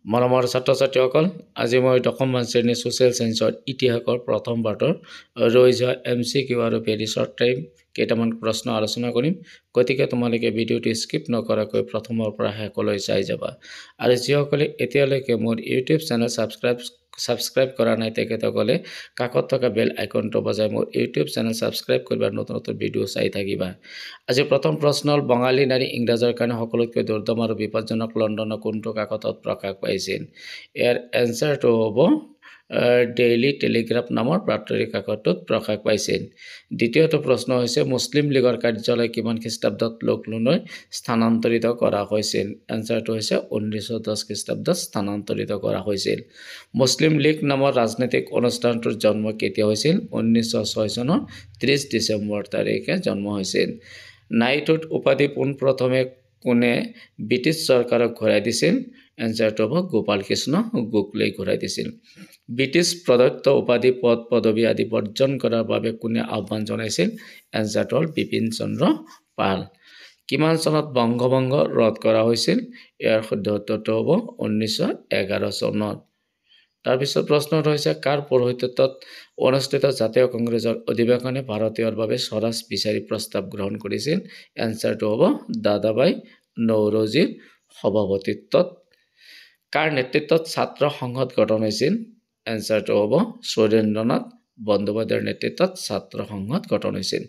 মৰমৰ ছাত্ৰ-ছাত্ৰীসকল আজি মই দশম শ্ৰেণীৰ ছ'চিয়েল সায়েন্সৰ ইতিহাসৰ প্ৰথম পাঠৰ ৰৈ যোৱা MCQ আৰু ভেৰি শৰ্ট টাইম কেইটামান প্ৰশ্ন আলোচনা কৰিম গতিকে তোমালোকে ভিডিঅ'টো স্কিপ নকৰাকৈ প্ৰথমৰ পৰা শেষলৈ চাই যাবা আৰু যিসকলে এতিয়ালৈকে মোৰ ইউটিউব চেনেল সাবস্ক্ৰাইব কৰা নাই তেখেতসকলে কাষত থকা বেল আইকনটো বজাই মোৰ ইউটিউব চেনেল সাবস্ক্ৰাইব কৰিবা নতুন ভিডিঅ' চাই থাকিবা আজি প্ৰথম প্ৰশ্ন হ'ল বঙালী নাৰী ইংৰাজৰ কাৰণে সকলোতকৈ দুৰ্দম আৰু বিপদজনক লণ্ডনৰ কোনটো কাকতত প্ৰকাশ পাইছিল ইয়াৰ এনসাৰটো হ'ব ডেইলি টেলিগ্ৰাফ নামৰ বাতৰি কাকতত প্ৰকাশ পাইছিল দ্বিতীয়টো প্ৰশ্ন হৈছে মুছলিম লীগৰ কাৰ্যালয় কিমান খ্ৰীষ্টাব্দত লক্ষ্ণৌলৈ স্থানান্তৰিত কৰা হৈছিল এনসাৰটো হৈছে 1910 খ্ৰীষ্টাব্দত স্থানান্তৰিত কৰা হৈছিল মুছলিম লীগ নামৰ ৰাজনৈতিক অনুষ্ঠানটোৰ জন্ম কেতিয়া হৈছিল 1906 চনৰ 30 ডিচেম্বৰ তাৰিখে জন্ম হৈছিল নাইটহুড উপাধি পোনপ্ৰথমে কোনে ব্ৰিটিছ চৰকাৰক ঘূৰাই দিছিল এনসাৰটো হ'ব গোপাল কৃষ্ণ গোখলেই ঘূৰাই দিছিল ব্ৰিটিছ প্ৰদত্ত উপাধি পদ পদবী আদি বৰ্জন কৰাৰ বাবে কোনে আহ্বান জনাইছিল এনসাৰটো হ'ল বিপিন চন্দ্ৰ পাল কিমান চনত বংগভংগ ৰদ কৰা হৈছিল ইয়াৰ শুদ্ধ উত্তৰটো হ'ব 1911 চনত তাৰপিছত প্ৰশ্নটো হৈছে কাৰ পৌৰোহিত্যত অনুষ্ঠিত জাতীয় কংগ্ৰেছৰ অধিৱেশনে ভাৰতীয়ৰ বাবে স্বৰাজ বিচাৰি প্ৰস্তাৱ গ্ৰহণ কৰিছিল এনসাৰটো হ'ব দাদাভাই নৌৰোজীৰ সভাপতিত্বত কাৰ নেতৃত্বত ছাত্ৰ সংসদ গঠন হৈছিল এনসাৰটো হ'ব সুৰেন্দ্ৰনাথ বন্দ্যোপাধ্যায়ৰ নেতৃত্বত ছাত্ৰ সংসদ গঠন হৈছিল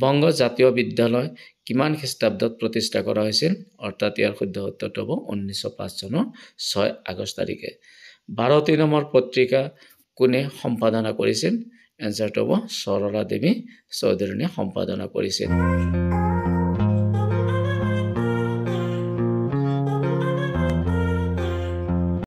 বংগ জাতীয় বিদ্যালয় কিমান খ্ৰীষ্টাব্দত প্ৰতিষ্ঠা কৰা হৈছিল অৰ্থাৎ ইয়াৰ শুদ্ধ উত্তৰটো হ'ব 1905 চনৰ 6 আগষ্ট তাৰিখে ভাৰতী নামৰ পত্ৰিকা কোনে সম্পাদনা কৰিছিল এনসাৰটো হ'ব সৰলা দেৱী চৌধুৰীয়ে সম্পাদনা কৰিছিল